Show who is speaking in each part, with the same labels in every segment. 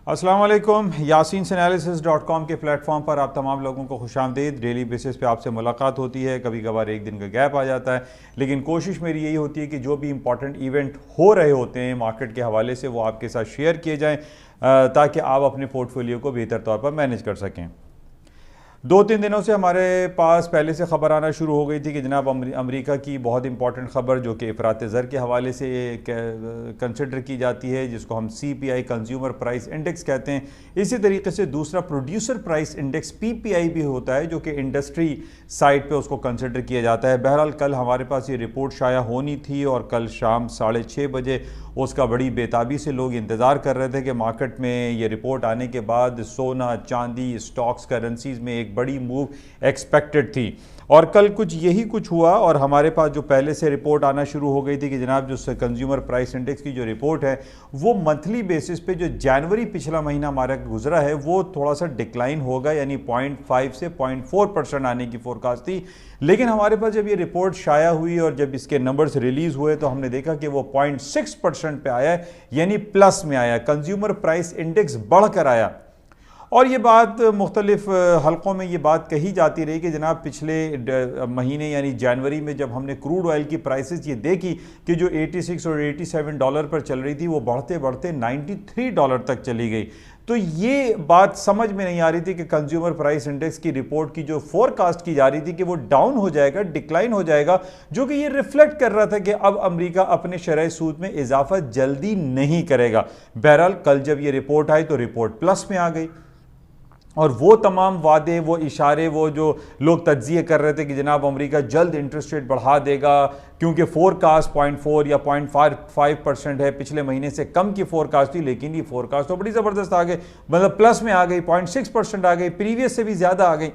Speaker 1: अस्सलाम वालेकुम। yasinanalysis.com के प्लेटफॉर्म पर आप तमाम लोगों को खुशामदीद। डेली बेसिस पे आपसे मुलाकात होती है, कभी कभार एक दिन का गैप आ जाता है, लेकिन कोशिश मेरी यही होती है कि जो भी इंपॉर्टेंट इवेंट हो रहे होते हैं मार्केट के हवाले से वो आपके साथ शेयर किए जाएँ ताकि आप अपने पोर्टफोलियो को बेहतर तौर पर मैनेज कर सकें। 2-3 दिनों से हमारे पास पहले से ख़बर आना शुरू हो गई थी कि जनाब अमेरिका की बहुत इंपॉर्टेंट ख़बर जो कि इफ़रात ज़र के हवाले से कंसिडर की जाती है, जिसको हम CPI कंज्यूमर प्राइस इंडेक्स कहते हैं। इसी तरीके से दूसरा प्रोड्यूसर प्राइस इंडेक्स PPI भी होता है जो कि इंडस्ट्री साइड पे उसको कंसिडर किया जाता है। बहरहाल कल हमारे पास ये रिपोर्ट शाया होनी थी और कल शाम 6:30 बजे उसका बड़ी बेताबी से लोग इंतज़ार कर रहे थे कि मार्केट में ये रिपोर्ट आने के बाद सोना, चांदी, स्टॉक्स, करेंसीज में एक बड़ी मूव एक्सपेक्टेड थी और कल यही कुछ हुआ। और हमारे पास जो पहले से रिपोर्ट आना शुरू हो गई थी कि जनाब जो कंज्यूमर प्राइस इंडेक्स की जो रिपोर्ट है वो मंथली बेसिस पे जो जनवरी पिछला महीना हमारा गुजरा है वो थोड़ा सा डिक्लाइन होगा, यानी 0.5 से 0.4% आने की फोरकास्ट थी। लेकिन हमारे पास जब ये रिपोर्ट शाया हुई और जब इसके नंबर्स रिलीज हुए तो हमने देखा कि वो 0.6% पे आया है, यानी प्लस में आया। कंज्यूमर प्राइस इंडेक्स बढ़कर आया और ये बात मुख्तलिफ हलकों में ये बात कही जाती रही कि जनाब पिछले महीने यानी जनवरी में जब हमने क्रूड ऑयल की प्राइसेस ये देखी कि जो 86 और 87 डॉलर पर चल रही थी वो बढ़ते बढ़ते 93 डॉलर तक चली गई। तो ये बात समझ में नहीं आ रही थी कि कंज्यूमर प्राइस इंडेक्स की रिपोर्ट की जो फोरकास्ट की जा रही थी कि वो डाउन हो जाएगा, डिक्लाइन हो जाएगा, जो कि ये रिफ्लेक्ट कर रहा था कि अब अमेरिका अपने शरह सूद में इजाफा जल्दी नहीं करेगा। बहरहाल कल जब ये रिपोर्ट आई तो रिपोर्ट प्लस में आ गई और वो तमाम वादे, वो इशारे, वो जो लोग तज्जिए कर रहे थे कि जनाब अमेरिका जल्द इंटरेस्ट रेट बढ़ा देगा क्योंकि फोरकास्ट 0.4 या 0.5% है, पिछले महीने से कम की फोरकास्ट थी, लेकिन ये फोरकास्ट तो बड़ी ज़बरदस्त आ गई, मतलब प्लस में आ गई, 0.6% आ गई, प्रीवियस से भी ज़्यादा आ गई।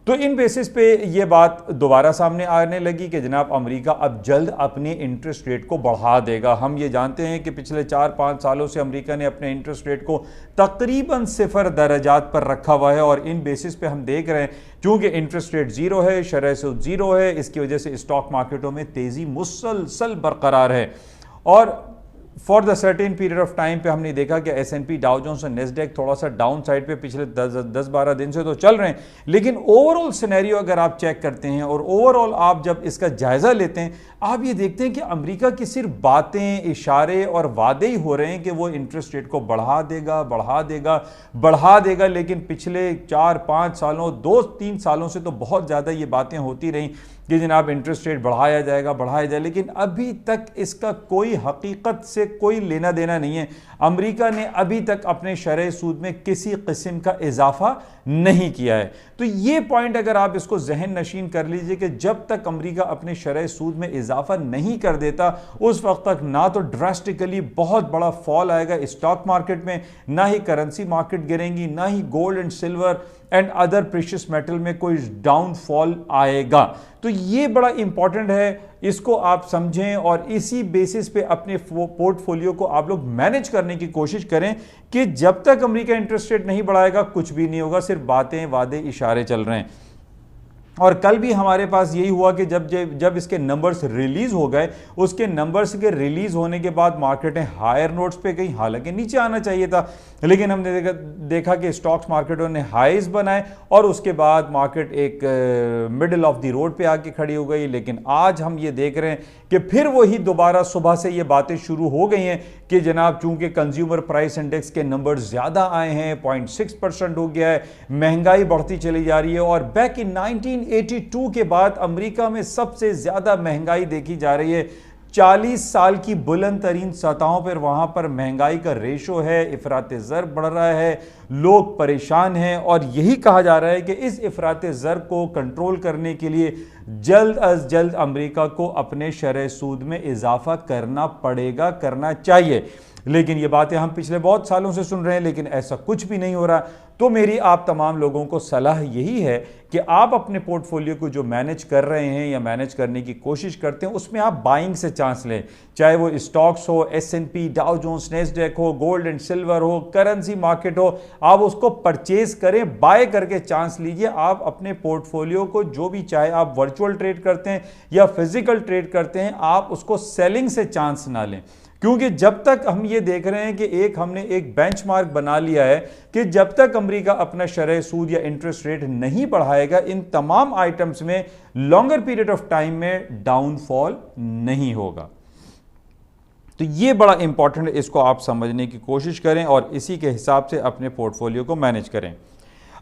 Speaker 1: तो इन बेसिस पे ये बात दोबारा सामने आने लगी कि जनाब अमेरिका अब जल्द अपने इंटरेस्ट रेट को बढ़ा देगा। हम ये जानते हैं कि पिछले 4-5 सालों से अमेरिका ने अपने इंटरेस्ट रेट को तकरीबन 0 दर्जात पर रखा हुआ है और इन बेसिस पे हम देख रहे हैं क्योंकि इंटरेस्ट रेट ज़ीरो है, शरह सूद ज़ीरो है, इसकी वजह से स्टॉक मार्केटों में तेज़ी मुसलसल बरकरार है। और for the certain period of time पे हमने देखा कि S&P, डाउ जोन्स और नेस्डेक थोड़ा सा डाउन साइड पे पिछले 10-12 दिन से तो चल रहे हैं, लेकिन ओवरऑल सिनेरियो अगर आप चेक करते हैं और ओवरऑल आप जब इसका जायजा लेते हैं आप ये देखते हैं कि अमेरिका की सिर्फ बातें, इशारे और वादे ही हो रहे हैं कि वो इंटरेस्ट रेट को बढ़ा देगा, बढ़ा देगा, बढ़ा देगा। लेकिन पिछले 4-5 सालों, 2-3 सालों से तो बहुत ज़्यादा ये बातें होती रहीं कि जनाब इंटरेस्ट रेट बढ़ाया जाएगा, बढ़ाया जाए, लेकिन अभी तक इसका कोई हकीकत से कोई लेना देना नहीं है। अमेरिका ने अभी तक अपने शरह सूद में किसी किस्म का इजाफा नहीं किया है। तो ये पॉइंट अगर आप इसको जहन नशीन कर लीजिए कि जब तक अमेरिका अपने शरह सूद में इजाफा नहीं कर देता उस वक्त तक ना तो ड्रास्टिकली बहुत बड़ा फॉल आएगा स्टॉक मार्केट में, ना ही करेंसी मार्केट गिरेंगी, ना ही gold and silver and other precious metal में कोई डाउनफॉल आएगा। तो ये बड़ा इंपॉर्टेंट है, इसको आप समझें और इसी बेसिस पे अपने पोर्टफोलियो को आप लोग मैनेज करने की कोशिश करें कि जब तक अमेरिका इंटरेस्ट रेट नहीं बढ़ाएगा कुछ भी नहीं होगा, सिर्फ बातें, वादे, इशारे चल रहे हैं। और कल भी हमारे पास यही हुआ कि जब इसके नंबर्स रिलीज हो गए, उसके नंबर्स के रिलीज होने के बाद मार्केटें हायर नोट्स पे गई, हालांकि नीचे आना चाहिए था, लेकिन हमने देखा कि स्टॉक्स मार्केटों ने हाईज बनाए और उसके बाद मार्केट एक मिडिल ऑफ द रोड पे आके खड़ी हो गई। लेकिन आज हम ये देख रहे हैं कि फिर वही दोबारा सुबह से ये बातें शुरू हो गई हैं कि जनाब चूंकि कंज्यूमर प्राइस इंडेक्स के नंबर ज़्यादा आए हैं, 0.6% हो गया है, महंगाई बढ़ती चली जा रही है और बैक इन 1982 के बाद अमेरिका में सबसे ज़्यादा महंगाई देखी जा रही है। 40 साल की बुलंद तरीन सतहों पर वहां पर महंगाई का रेशो है, इफरात ज़र बढ़ रहा है, लोग परेशान हैं और यही कहा जा रहा है कि इस इफरात ज़र को कंट्रोल करने के लिए जल्द अज जल्द अमेरिका को अपने शरह सूद में इजाफा करना पड़ेगा, करना चाहिए। लेकिन ये बातें हम पिछले बहुत सालों से सुन रहे हैं, लेकिन ऐसा कुछ भी नहीं हो रहा। तो मेरी आप तमाम लोगों को सलाह यही है कि आप अपने पोर्टफोलियो को जो मैनेज कर रहे हैं या मैनेज करने की कोशिश करते हैं उसमें आप बाइंग से चांस लें, चाहे वो स्टॉक्स हो, S&P, डाउ जोन्स, नेस्डेक हो, गोल्ड एंड सिल्वर हो, करेंसी मार्केट हो, आप उसको परचेज करें, बाय करके चांस लीजिए। आप अपने पोर्टफोलियो को जो भी, चाहे आप वर्चुअल ट्रेड करते हैं या फिजिकल ट्रेड करते हैं, आप उसको सेलिंग से चांस ना लें, क्योंकि जब तक हम ये देख रहे हैं कि हमने एक बेंचमार्क बना लिया है कि जब तक अमेरिका अपना शरह सूद या इंटरेस्ट रेट नहीं बढ़ाएगा, इन तमाम आइटम्स में लॉन्गर पीरियड ऑफ टाइम में डाउनफॉल नहीं होगा। तो ये बड़ा इंपॉर्टेंट है, इसको आप समझने की कोशिश करें और इसी के हिसाब से अपने पोर्टफोलियो को मैनेज करें।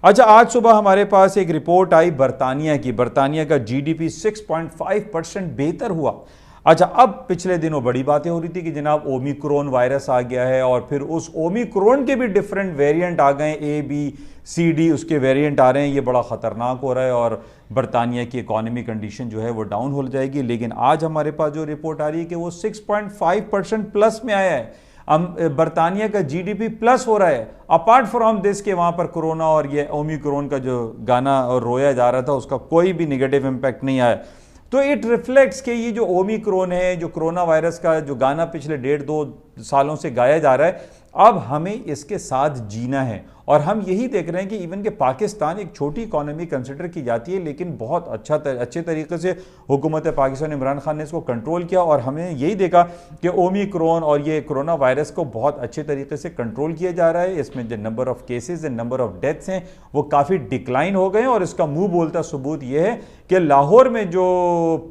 Speaker 1: अच्छा, आज सुबह हमारे पास एक रिपोर्ट आई बरतानिया की। बरतानिया का जीडीपी 6.5% बेहतर हुआ। अच्छा, अब पिछले दिनों बड़ी बातें हो रही थी कि जनाब ओमिक्रॉन वायरस आ गया है और फिर उस ओमिक्रॉन के भी डिफरेंट वेरिएंट आ गए, ए बी सी डी उसके वेरिएंट आ रहे हैं, ये बड़ा ख़तरनाक हो रहा है और बरतानिया की इकॉनमी कंडीशन जो है वो डाउन हो जाएगी। लेकिन आज हमारे पास जो रिपोर्ट आ रही है कि वो 6.5% प्लस में आया है। बरतानिया का जीडीपी प्लस हो रहा है, अपार्ट फ्रॉम दिस के वहाँ पर कोरोना और ये ओमिक्रॉन का जो गाना और रोया जा रहा था उसका कोई भी निगेटिव इम्पैक्ट नहीं आया। तो इट रिफ्लेक्ट्स कि ये जो ओमिक्रॉन है, जो कोरोना वायरस का जो गाना पिछले 1.5-2 सालों से गाया जा रहा है, अब हमें इसके साथ जीना है। और हम यही देख रहे हैं कि इवन के पाकिस्तान एक छोटी इकॉनमी कंसिडर की जाती है, लेकिन बहुत अच्छे तरीके से हुकूमत पाकिस्तान इमरान खान ने इसको कंट्रोल किया और हमने यही देखा कि ओमिक्रॉन और ये कोरोना वायरस को बहुत अच्छे तरीके से कंट्रोल किया जा रहा है। इसमें जो number of cases and number of deaths हैं वो काफ़ी डिक्लाइन हो गए हैं और इसका मुंह बोलता सबूत यह है कि लाहौर में जो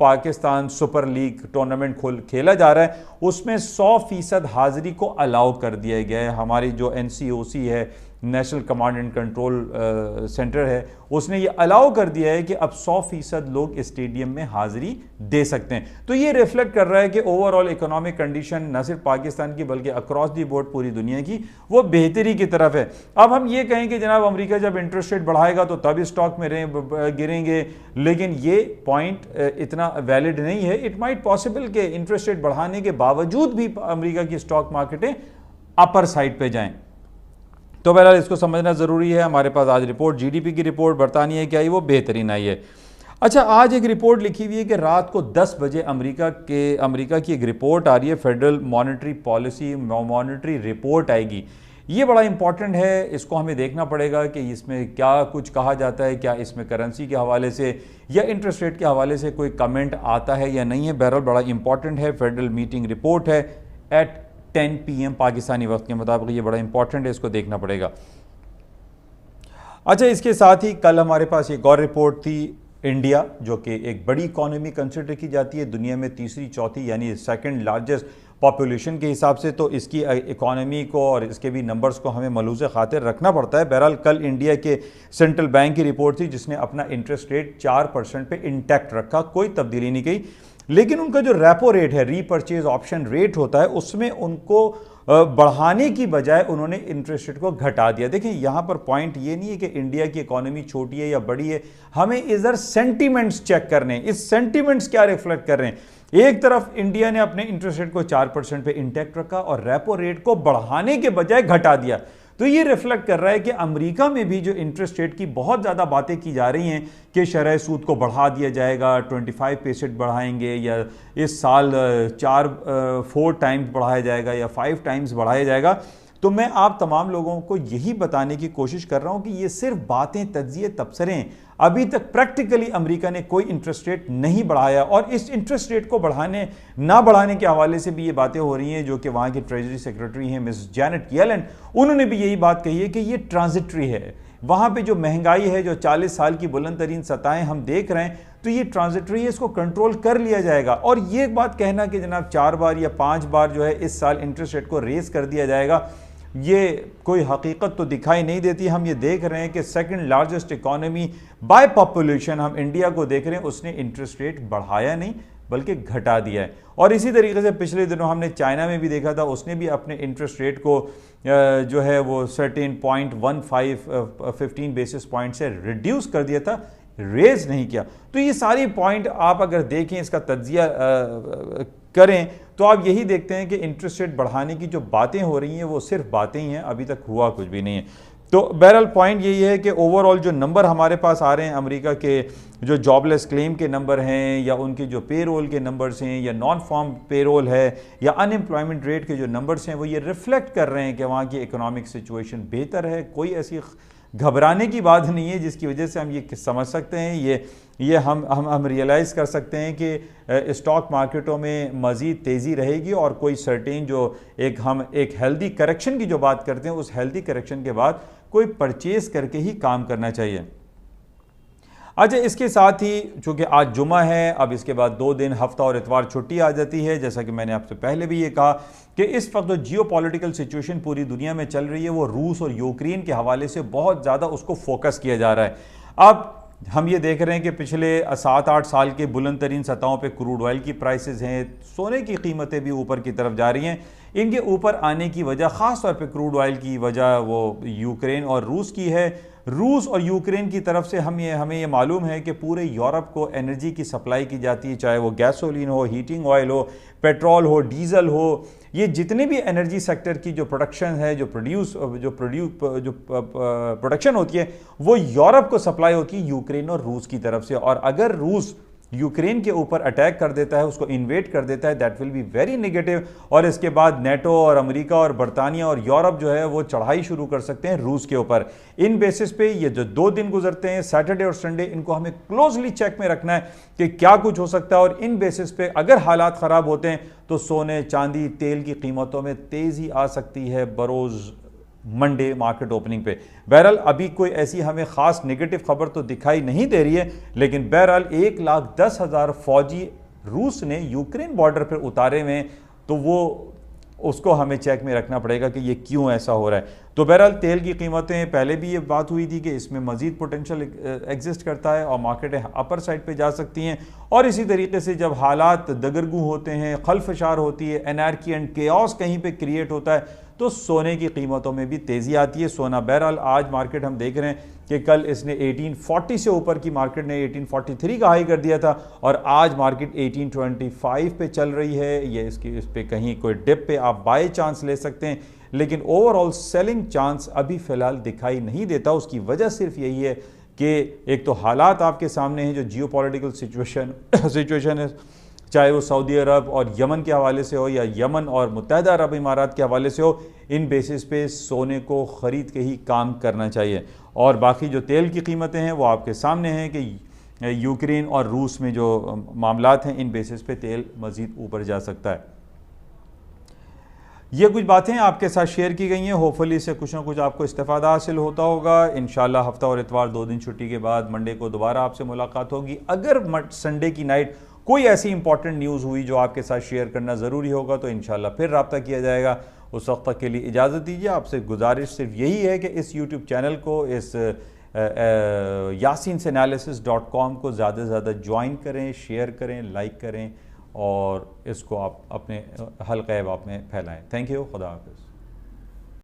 Speaker 1: पाकिस्तान सुपर लीग टूर्नामेंट खेला जा रहा है उसमें 100% हाजिरी को अलाउ कर दिया गया है। हमारी जो NCOC है, national command and control centre है, उसने ये अलाउ कर दिया है कि अब 100% लोग स्टेडियम में हाजिरी दे सकते हैं। तो ये रिफ्लेक्ट कर रहा है कि ओवरऑल इकोनॉमिक कंडीशन न सिर्फ पाकिस्तान की बल्कि अक्रॉस दी बोर्ड पूरी दुनिया की वो बेहतरी की तरफ है। अब हम ये कहें कि जनाब अमेरिका जब इंटरेस्ट रेट बढ़ाएगा तो तब स्टॉक में गिरेंगे, लेकिन ये पॉइंट इतना वैलिड नहीं है। इट माइट पॉसिबल कि इंटरेस्ट रेट बढ़ाने के बावजूद भी अमेरिका की स्टॉक मार्केटें अपर साइड पे जाएं। तो बहरहाल इसको समझना ज़रूरी है। हमारे पास आज रिपोर्ट जीडीपी की रिपोर्ट बरतानिया की आई, वो बेहतरीन आई है। अच्छा, आज एक रिपोर्ट लिखी हुई है कि रात को 10 बजे अमेरिका की एक रिपोर्ट आ रही है, federal monetary policy monetary report आएगी। ये बड़ा इंपॉर्टेंट है, इसको हमें देखना पड़ेगा कि इसमें क्या कुछ कहा जाता है, क्या इसमें करेंसी के हवाले से या इंटरेस्ट रेट के हवाले से कोई कमेंट आता है या नहीं है। बहरहाल बड़ा इंपॉर्टेंट है, फेडरल मीटिंग रिपोर्ट है एट 10 PM पाकिस्तानी वक्त के मुताबिक, ये बड़ा इंपॉर्टेंट है, इसको देखना पड़ेगा। अच्छा, इसके साथ ही कल हमारे पास एक और रिपोर्ट थी, इंडिया जो कि एक बड़ी इकॉनमी कंसिडर की जाती है, दुनिया में तीसरी चौथी यानी सेकंड लार्जेस्ट पॉपुलेशन के हिसाब से, तो इसकी इकॉनमी को और इसके भी नंबर्स को हमें मलूज़ खातिर रखना पड़ता है। बहरहाल कल इंडिया के सेंट्रल बैंक की रिपोर्ट थी जिसने अपना इंटरेस्ट रेट 4% पे इंटैक्ट रखा, कोई तब्दीली नहीं की। लेकिन उनका जो रेपो रेट है, रीपर्चेज ऑप्शन रेट होता है, उसमें उनको बढ़ाने की बजाय उन्होंने इंटरेस्ट रेट को घटा दिया। देखिए यहाँ पर पॉइंट ये नहीं है कि इंडिया की इकोनॉमी छोटी है या बड़ी है, हमें इधर सेंटीमेंट्स चेक करने हैं। इस सेंटीमेंट्स क्या रिफ्लेक्ट कर रहे हैं। एक तरफ इंडिया ने अपने इंटरेस्ट रेट को 4% पे इंटैक्ट रखा और रेपो रेट को बढ़ाने के बजाय घटा दिया, तो ये रिफ्लेक्ट कर रहा है कि अमेरिका में भी जो इंटरेस्ट रेट की बहुत ज़्यादा बातें की जा रही हैं कि शरह सूद को बढ़ा दिया जाएगा, 25% बढ़ाएंगे या इस साल 4 टाइम्स बढ़ाया जाएगा या 5 टाइम्स बढ़ाया जाएगा, तो मैं आप तमाम लोगों को यही बताने की कोशिश कर रहा हूं कि ये सिर्फ बातें, तज्जिए, तबसरे। अभी तक प्रैक्टिकली अमेरिका ने कोई इंटरेस्ट रेट नहीं बढ़ाया और इस इंटरेस्ट रेट को ना बढ़ाने के हवाले से भी ये बातें हो रही हैं, जो कि वहाँ की ट्रेजरी सेक्रेटरी हैं मिस जैनेट येलेन, उन्होंने भी यही बात कही है कि ये ट्रांजिटरी है। वहाँ पे जो महंगाई है, जो 40 साल की बुलंद तरीन सतहें हम देख रहे हैं, तो ये ट्रांजिटरी है, इसको कंट्रोल कर लिया जाएगा। और ये बात कहना कि जनाब 4 बार या 5 बार जो है इस साल इंटरेस्ट रेट को रेस कर दिया जाएगा, ये कोई हकीकत तो दिखाई नहीं देती। हम ये देख रहे हैं कि second largest economy by population हम इंडिया को देख रहे हैं, उसने इंटरेस्ट रेट बढ़ाया नहीं बल्कि घटा दिया है। और इसी तरीके से पिछले दिनों हमने चाइना में भी देखा था, उसने भी अपने इंटरेस्ट रेट को जो है वो 15 बेसिस पॉइंट से रिड्यूस कर दिया था, रेज नहीं किया। तो ये सारी पॉइंट आप अगर देखें, इसका तज्जिया करें, तो आप यही देखते हैं कि इंटरेस्ट रेट बढ़ाने की जो बातें हो रही हैं वो सिर्फ बातें ही हैं, अभी तक हुआ कुछ भी नहीं है। तो बहरहाल पॉइंट यही है कि ओवरऑल जो नंबर हमारे पास आ रहे हैं अमेरिका के, जो जॉबलेस क्लेम के नंबर हैं या उनकी जो पेरोल के नंबर्स हैं या नॉन फॉर्म पेरोल है या अनएम्प्लॉयमेंट रेट के जो नंबर्स हैं, वो ये रिफ्लेक्ट कर रहे हैं कि वहाँ की इकोनॉमिक सिचुएशन बेहतर है। कोई ऐसी घबराने की बात नहीं है, जिसकी वजह से हम ये समझ सकते हैं, ये हम रियलाइज़ कर सकते हैं कि स्टॉक मार्केटों में मज़ीद तेज़ी रहेगी और कोई सर्टेन जो हम एक हेल्दी करेक्शन की जो बात करते हैं, उस हेल्दी करेक्शन के बाद कोई परचेज़ करके ही काम करना चाहिए। अच्छा, इसके साथ ही चूँकि आज जुमा है, अब इसके बाद 2 दिन हफ्ता और इतवार छुट्टी आ जाती है। जैसा कि मैंने आपसे पहले भी ये कहा कि इस वक्त जो जियोपॉलिटिकल सिचुएशन पूरी दुनिया में चल रही है, वो रूस और यूक्रेन के हवाले से बहुत ज़्यादा उसको फोकस किया जा रहा है। अब हम ये देख रहे हैं कि पिछले 7-8 साल के बुलंद तरीन सतहों पर क्रूड ऑयल की प्राइसेस हैं, सोने की कीमतें भी ऊपर की तरफ जा रही हैं। इनके ऊपर आने की वजह, ख़ास तौर पे क्रूड ऑयल की वजह, वो यूक्रेन और रूस की है। रूस और यूक्रेन की तरफ से हमें ये मालूम है कि पूरे यूरोप को एनर्जी की सप्लाई की जाती है, चाहे वो गैसोलीन हो, हीटिंग ऑयल हो, पेट्रोल हो, डीजल हो, ये जितने भी एनर्जी सेक्टर की जो प्रोडक्शन है, जो प्रोडक्शन होती है, वो यूरोप को सप्लाई होती है यूक्रेन और रूस की तरफ से। और अगर रूस यूक्रेन के ऊपर अटैक कर देता है, उसको इन्वेट कर देता है, that will be very negative. और इसके बाद नेटो और अमेरिका और बरतानिया और यूरोप जो है वो चढ़ाई शुरू कर सकते हैं रूस के ऊपर। इन बेसिस पे ये जो 2 दिन गुजरते हैं, सैटरडे और संडे, इनको हमें क्लोजली चेक में रखना है कि क्या कुछ हो सकता है। और इन बेसिस पे अगर हालात ख़राब होते हैं तो सोने, चांदी, तेल की कीमतों में तेज़ी आ सकती है बरोज़ मंडे मार्केट ओपनिंग पे। बहरहाल अभी कोई ऐसी हमें ख़ास नेगेटिव खबर तो दिखाई नहीं दे रही है, लेकिन बहरहाल 1,10,000 फौजी रूस ने यूक्रेन बॉर्डर पर उतारे हुए हैं, तो वो उसको हमें चेक में रखना पड़ेगा कि ये क्यों ऐसा हो रहा है। तो बहरहाल तेल की कीमतें, पहले भी ये बात हुई थी कि इसमें मज़ीद पोटेंशियल एग्जिस्ट करता है और मार्केटें अपर साइड पे जा सकती हैं। और इसी तरीके से जब हालात दगरगू होते हैं, खलफशार होती है, एनार्की एंड केओस कहीं पे क्रिएट होता है, तो सोने की कीमतों में भी तेज़ी आती है। सोना बहरहाल आज मार्केट हम देख रहे हैं कि कल इसने 1840 से ऊपर की मार्केट ने 1843 का हाई कर दिया था और आज मार्केट 1825 पे चल रही है। ये इस पे कहीं कोई डिप पे आप बाय चांस ले सकते हैं, लेकिन ओवरऑल सेलिंग चांस अभी फ़िलहाल दिखाई नहीं देता। उसकी वजह सिर्फ यही है कि एक तो हालात आपके सामने हैं, जो जियोपॉलिटिकल सिचुएशन है, चाहे वो सऊदी अरब और यमन के हवाले से हो या यमन और मुत्तहिदा अरब इमारात के हवाले से हो, इन बेसिस पे सोने को ख़रीद के ही काम करना चाहिए। और बाकी जो तेल की कीमतें हैं वो आपके सामने हैं कि यूक्रेन और रूस में जो मामलात हैं, इन बेसिस पे तेल मज़ीद ऊपर जा सकता है। ये कुछ बातें आपके साथ शेयर की गई हैं, होपफुली इससे कुछ ना कुछ आपको इस्तेफादा हासिल होता होगा। इंशाल्लाह हफ्ता और इतवार 2 दिन छुट्टी के बाद मंडे को दोबारा आपसे मुलाकात होगी। अगर संडे की नाइट कोई ऐसी इंपॉर्टेंट न्यूज़ हुई जो आपके साथ शेयर करना ज़रूरी होगा तो इंशाल्लाह फिर रब्ता किया जाएगा। उस वक्त तक के लिए इजाज़त दीजिए। आपसे गुजारिश सिर्फ यही है कि इस यूट्यूब चैनल को, इस yasinseanalysis.com को ज़्यादा से ज़्यादा ज्वाइन करें, शेयर करें, लाइक करें और इसको आप अपने हल्क़े अहबाब में फैलाएँ। Thank you. खुदा हाफ़िज़।